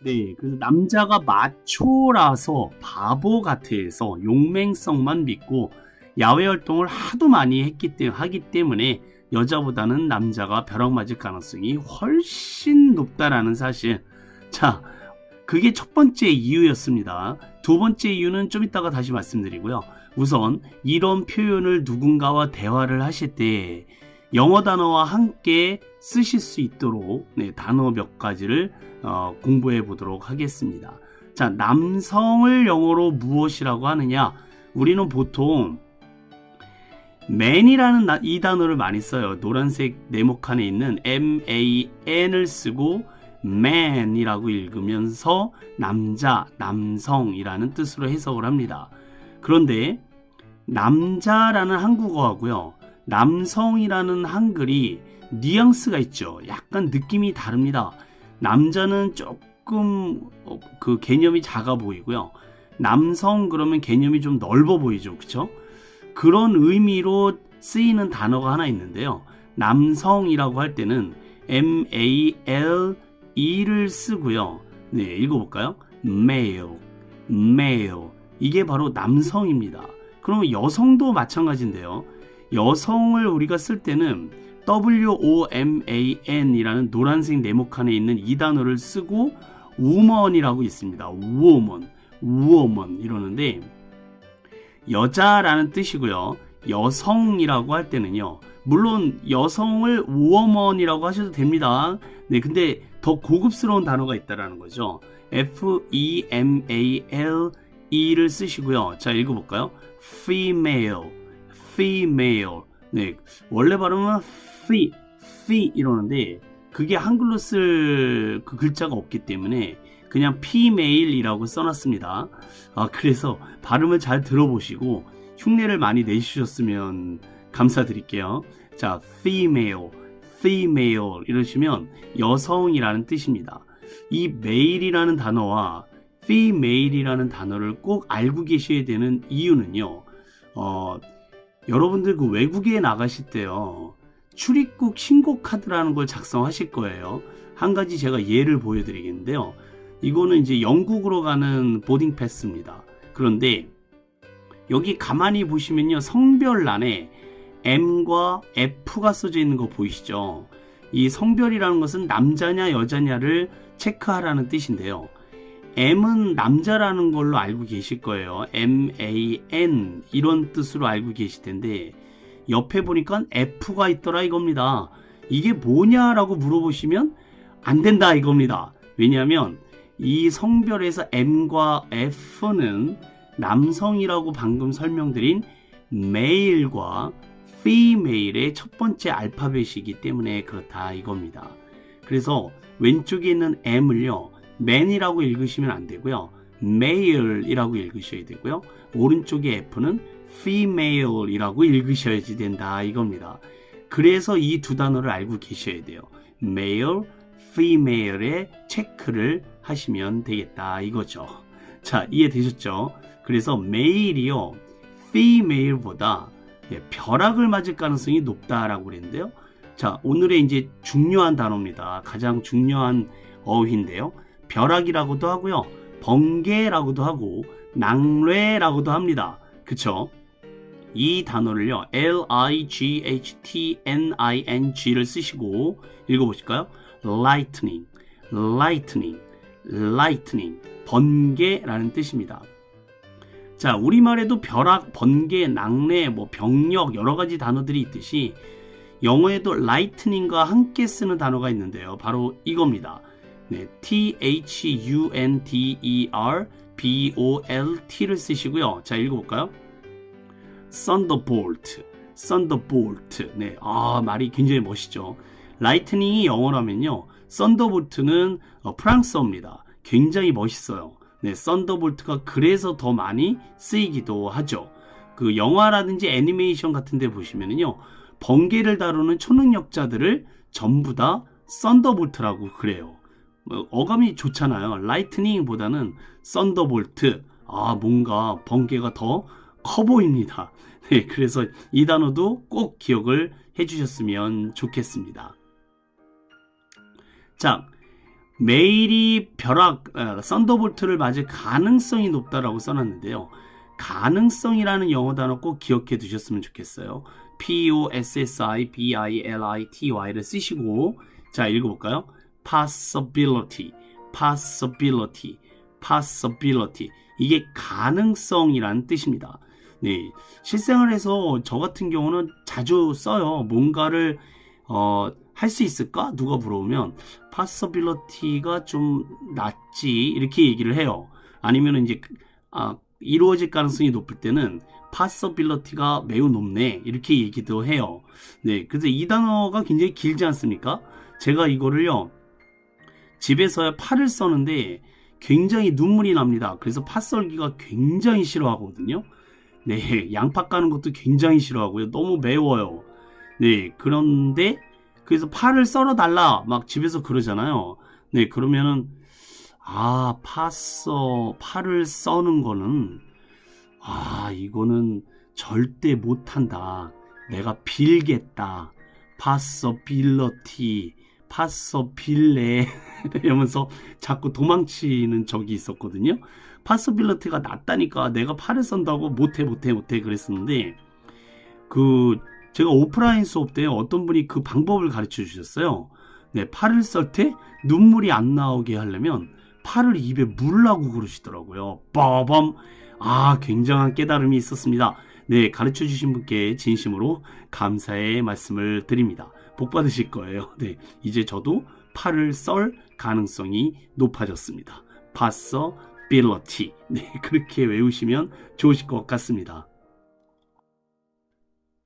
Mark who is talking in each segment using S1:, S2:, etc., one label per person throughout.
S1: 네, 그래서 남자가 마초라서 바보 같아서 용맹성만 믿고 야외 활동을 하도 많이 하기 때문에 여자보다는 남자가 벼락 맞을 가능성이 훨씬 높다라는 사실. 자, 그게 첫 번째 이유였습니다. 두 번째 이유는 좀 이따가 다시 말씀드리고요. 우선 이런 표현을 누군가와 대화를 하실 때 영어 단어와 함께 쓰실 수 있도록 단어 몇 가지를 공부해 보도록 하겠습니다. 자, 남성을 영어로 무엇이라고 하느냐? 우리는 보통 man이라는 이 단어를 많이 써요. 노란색 네모칸에 있는 man을 쓰고 man이라고 읽으면서 남자, 남성이라는 뜻으로 해석을 합니다. 그런데 남자라는 한국어하고요, 남성이라는 한글이 뉘앙스가 있죠. 약간 느낌이 다릅니다. 남자는 조금 그 개념이 작아 보이고요. 남성 그러면 개념이 좀 넓어 보이죠. 그쵸? 그런 의미로 쓰이는 단어가 하나 있는데요. 남성이라고 할 때는 M-A-L-E를 쓰고요. 네, 읽어볼까요? male, male. 이게 바로 남성입니다. 그러면 여성도 마찬가지인데요. 여성을 우리가 쓸 때는 WOMAN이라는 노란색 네모칸에 있는 이 단어를 쓰고 woman이라고 있습니다. woman, woman 이러는데 여자라는 뜻이고요. 여성이라고 할 때는요. 물론 여성을 woman이라고 하셔도 됩니다. 네, 근데 더 고급스러운 단어가 있다라는 거죠. FEMALE를 쓰시고요. 자, 읽어볼까요? female, female. 네, 원래 발음은 fee 이러는데 그게 한글로 쓸 그 글자가 없기 때문에 그냥 female이라고 써놨습니다. 그래서 발음을 잘 들어보시고 흉내를 많이 내주셨으면 감사드릴게요. 자, female, female 이러시면 여성이라는 뜻입니다. 이 male이라는 단어와 female이라는 단어를 꼭 알고 계셔야 되는 이유는요. 여러분들 그 외국에 나가실 때요. 출입국 신고 카드라는 걸 작성하실 거예요. 한 가지 제가 예를 보여드리겠는데요. 이거는 이제 영국으로 가는 보딩 패스입니다. 그런데 여기 가만히 보시면요. 성별란에 M과 F가 써져 있는 거 보이시죠? 이 성별이라는 것은 남자냐 여자냐를 체크하라는 뜻인데요. M은 남자라는 걸로 알고 계실 거예요. MAN 이런 뜻으로 알고 계실 텐데 옆에 보니까 F가 있더라 이겁니다. 이게 뭐냐라고 물어보시면 안 된다 이겁니다. 왜냐하면 이 성별에서 M과 F는 남성이라고 방금 설명드린 male과 female의 첫 번째 알파벳이기 때문에 그렇다 이겁니다. 그래서 왼쪽에 있는 M을요 man이라고 읽으시면 안 되고요. male이라고 읽으셔야 되고요. 오른쪽에 F는 female이라고 읽으셔야지 된다 이겁니다. 그래서 이 두 단어를 알고 계셔야 돼요. male, female의 체크를 하시면 되겠다 이거죠. 자, 이해되셨죠? 그래서 male이요 female보다 벼락을 맞을 가능성이 높다라고 그랬는데요. 자, 오늘의 이제 중요한 단어입니다. 가장 중요한 어휘인데요. 벼락이라고도 하고요. 번개라고도 하고 낭뢰라고도 합니다. 그쵸? 이 단어를요. lightning를 쓰시고 읽어보실까요? lightning, lightning, lightning, 번개라는 뜻입니다. 자, 우리말에도 벼락, 번개, 낭래, 병력 여러 가지 단어들이 있듯이 영어에도 lightning과 함께 쓰는 단어가 있는데요. 바로 이겁니다. 네, thunderbolt를 쓰시고요. 자, 읽어볼까요? thunderbolt, thunderbolt. 네, 말이 굉장히 멋있죠. lightning이 영어라면요, thunderbolt는 프랑스어입니다. 굉장히 멋있어요. 네, 썬더볼트가 그래서 더 많이 쓰이기도 하죠. 그 영화라든지 애니메이션 같은 데 보시면은요, 번개를 다루는 초능력자들을 전부 다 썬더볼트라고 그래요. 어감이 좋잖아요. 라이트닝보다는 썬더볼트. 뭔가 번개가 더 커 보입니다. 네, 그래서 이 단어도 꼭 기억을 해주셨으면 좋겠습니다. 자, 메일이 썬더볼트를 맞을 가능성이 높다라고 써놨는데요. 가능성이라는 영어 단어 꼭 기억해 두셨으면 좋겠어요. possibiliti를 쓰시고, 자, 읽어볼까요? possibility, possibility, possibility. 이게 가능성이라는 뜻입니다. 네, 실생활에서 저 같은 경우는 자주 써요. 뭔가를 할 수 있을까? 누가 물어보면 possibility가 좀 낮지 이렇게 얘기를 해요. 아니면 이제 이루어질 가능성이 높을 때는 possibility가 매우 높네 이렇게 얘기도 해요. 네, 그래서 이 단어가 굉장히 길지 않습니까? 제가 이거를요 집에서 팔을 써는데 굉장히 눈물이 납니다. 그래서 파 썰기가 굉장히 싫어하거든요. 네, 양파 까는 것도 굉장히 싫어하고요. 너무 매워요. 네, 그런데 그래서 파를 썰어 달라 막 집에서 그러잖아요. 네, 그러면은 파를 써는 거는 이거는 절대 못한다. 내가 빌겠다. possibility, possibil래 이러면서 자꾸 도망치는 적이 있었거든요. possibility가 낮다니까 내가 팔을 썬다고 못해 그랬었는데 제가 오프라인 수업 때 어떤 분이 그 방법을 가르쳐 주셨어요. 네, 팔을 썰 때 눈물이 안 나오게 하려면 팔을 입에 물라고 그러시더라고요. 빠밤. 굉장한 깨달음이 있었습니다. 네, 가르쳐 주신 분께 진심으로 감사의 말씀을 드립니다. 복 받으실 거예요. 네, 이제 저도 팔을 썰 가능성이 높아졌습니다. possibility. 네, 그렇게 외우시면 좋으실 것 같습니다.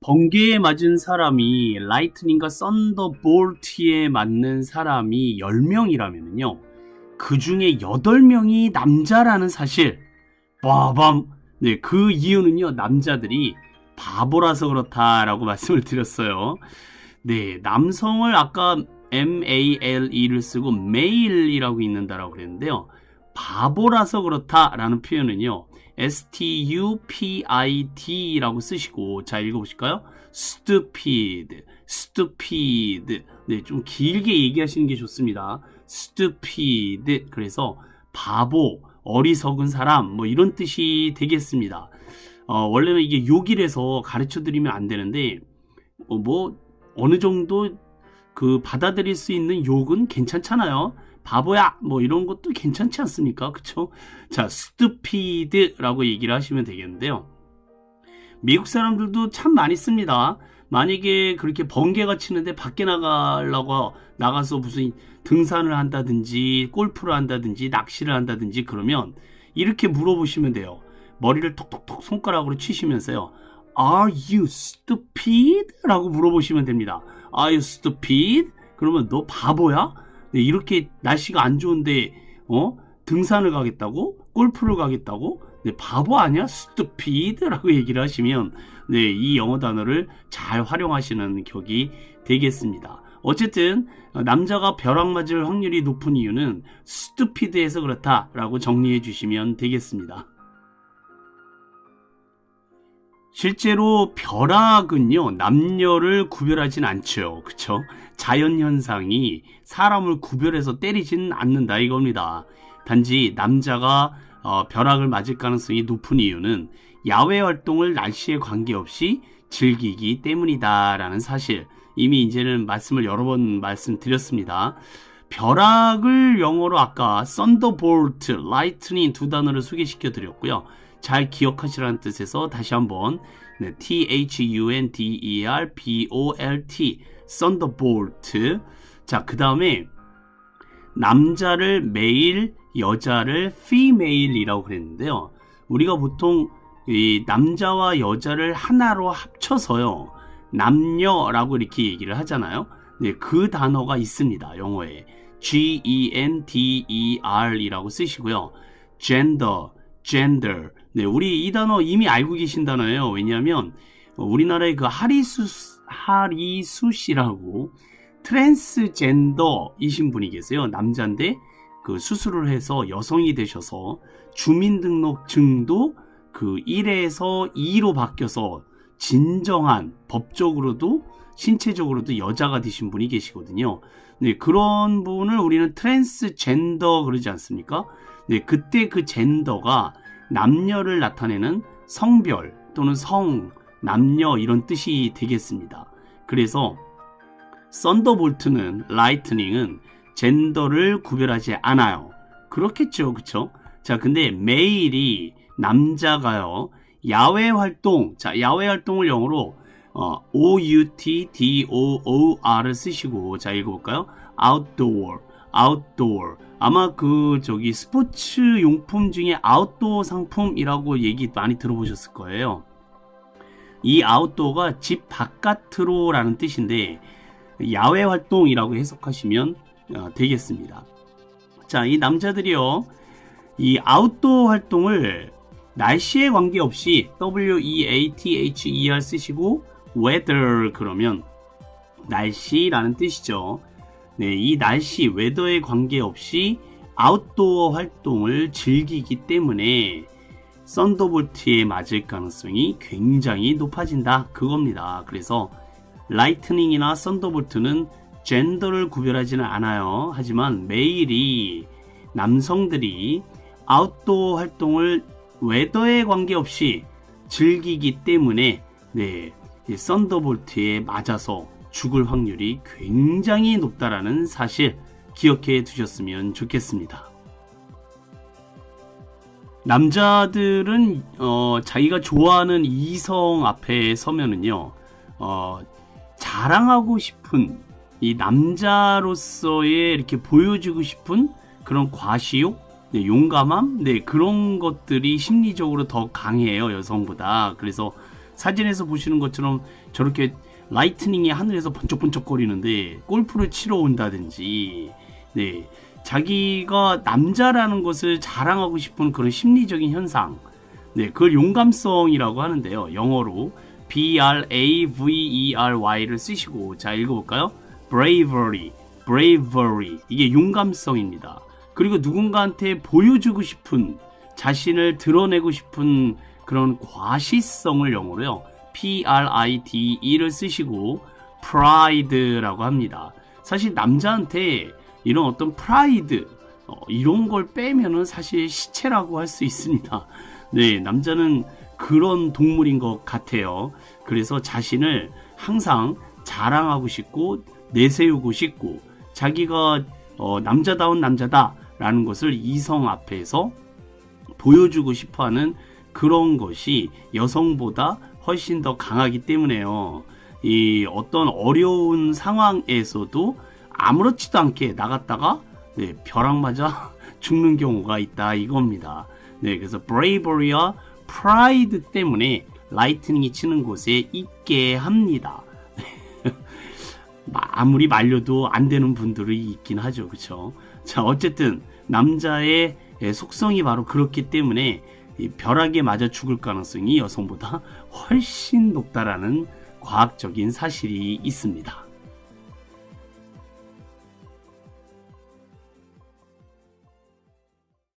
S1: 번개에 맞은 사람이 라이트닝과 썬더볼트에 맞는 사람이 10명이라면요. 그 중에 8명이 남자라는 사실. 빠밤. 네, 그 이유는요. 남자들이 바보라서 그렇다라고 말씀을 드렸어요. 네, 남성을 아까 MALE를 쓰고 male이라고 읽는다라고 그랬는데요. 바보라서 그렇다라는 표현은요. stupid라고 쓰시고, 자, 읽어보실까요? stupid. 네, 좀 길게 얘기하시는 게 좋습니다. stupid. 그래서 바보, 어리석은 사람, 뭐 이런 뜻이 되겠습니다. 원래는 이게 욕이라서 가르쳐 드리면 안 되는데, 어느 정도 받아들일 수 있는 욕은 괜찮잖아요. 바보야 뭐 이런 것도 괜찮지 않습니까? 그쵸? 자, stupid라고 얘기를 하시면 되겠는데요. 미국 사람들도 참 많이 씁니다. 만약에 그렇게 번개가 치는데 밖에 나가서 무슨 등산을 한다든지 골프를 한다든지 낚시를 한다든지 그러면 이렇게 물어보시면 돼요. 머리를 톡톡톡 손가락으로 치시면서요. Are you stupid? 라고 물어보시면 됩니다. Are you stupid? 그러면 너 바보야? 네, 이렇게 날씨가 안 좋은데 등산을 가겠다고? 골프를 가겠다고? 네, 바보 아니야? stupid? 라고 얘기를 하시면 네, 이 영어 단어를 잘 활용하시는 격이 되겠습니다. 어쨌든 남자가 벼락 맞을 확률이 높은 이유는 stupid해서 그렇다라고 정리해 주시면 되겠습니다. 실제로 벼락은요, 남녀를 구별하진 않죠. 그쵸? 자연현상이 사람을 구별해서 때리지는 않는다 이겁니다. 단지 남자가 벼락을 맞을 가능성이 높은 이유는 야외 활동을 날씨에 관계없이 즐기기 때문이다 라는 사실, 이미 이제는 말씀을 여러 번 말씀드렸습니다. 벼락을 영어로 아까 thunderbolt, lightning 두 단어를 소개시켜 드렸고요. 잘 기억하시라는 뜻에서 다시 한번 thunderbolt, thunderbolt. 자, 그 다음에 남자를 male, 여자를 female이라고 그랬는데요. 우리가 보통 이 남자와 여자를 하나로 합쳐서요, 남녀라고 이렇게 얘기를 하잖아요. 네, 그 단어가 있습니다. 영어에 gender이라고 쓰시고요. gender. 네, 우리 이 단어 이미 알고 계신 단어예요. 왜냐하면 우리나라의 그 하리수 씨라고 트랜스젠더이신 분이 계세요. 남자인데 그 수술을 해서 여성이 되셔서 주민등록증도 그 1에서 2로 바뀌어서 진정한 법적으로도 신체적으로도 여자가 되신 분이 계시거든요. 네, 그런 분을 우리는 트랜스젠더 그러지 않습니까? 네, 그때 그 젠더가 남녀를 나타내는 성별 또는 성, 남녀 이런 뜻이 되겠습니다. 그래서 썬더볼트는 라이트닝은 젠더를 구별하지 않아요. 그렇겠죠, 그쵸? 자, 근데 메일이 남자가요. 야외 활동, 자, 야외 활동을 영어로 outdoor을 쓰시고, 자, 읽어볼까요? outdoor. 아마 스포츠 용품 중에 아웃도어 상품이라고 얘기 많이 들어보셨을 거예요. 이 아웃도어가 집 바깥으로 라는 뜻인데, 야외 활동이라고 해석하시면 되겠습니다. 자, 이 남자들이요, 이 아웃도어 활동을 날씨에 관계없이 weather 쓰시고 weather 그러면 날씨라는 뜻이죠. 네, 이 날씨 웨더에 관계없이 아웃도어 활동을 즐기기 때문에 썬더볼트에 맞을 가능성이 굉장히 높아진다 그겁니다. 그래서 라이트닝이나 썬더볼트는 젠더를 구별하지는 않아요. 하지만 매일이 남성들이 아웃도어 활동을 웨더에 관계없이 즐기기 때문에 네, 이 썬더볼트에 맞아서 죽을 확률이 굉장히 높다라는 사실 기억해 두셨으면 좋겠습니다. 남자들은 자기가 좋아하는 이성 앞에 서면은요, 자랑하고 싶은 이 남자로서의 이렇게 보여주고 싶은 그런 과시욕, 네, 용감함, 네, 그런 것들이 심리적으로 더 강해요, 여성보다. 그래서 사진에서 보시는 것처럼 저렇게 라이트닝이 하늘에서 번쩍번쩍거리는데 골프를 치러 온다든지, 네, 자기가 남자라는 것을 자랑하고 싶은 그런 심리적인 현상, 네, 그걸 용감성이라고 하는데요. 영어로 bravery를 쓰시고, 자, 읽어볼까요? bravery. 이게 용감성입니다. 그리고 누군가한테 보여주고 싶은, 자신을 드러내고 싶은 그런 과시성을 영어로요, prite를 쓰시고 pride라고 합니다. 사실 남자한테 이런 어떤 프라이드, 이런 걸 빼면은 사실 시체라고 할 수 있습니다. 네, 남자는 그런 동물인 것 같아요. 그래서 자신을 항상 자랑하고 싶고 내세우고 싶고 자기가 남자다운 남자다라는 것을 이성 앞에서 보여주고 싶어하는 그런 것이 여성보다 훨씬 더 강하기 때문에요. 이 어떤 어려운 상황에서도 아무렇지도 않게 나갔다가 네, 벼락 맞아 죽는 경우가 있다 이겁니다. 네, 그래서 bravery와 pride 때문에 라이트닝이 치는 곳에 있게 합니다. 아무리 말려도 안 되는 분들이 있긴 하죠, 그렇죠? 자, 어쨌든 남자의 속성이 바로 그렇기 때문에 이 벼락에 맞아 죽을 가능성이 여성보다 훨씬 높다라는 과학적인 사실이 있습니다.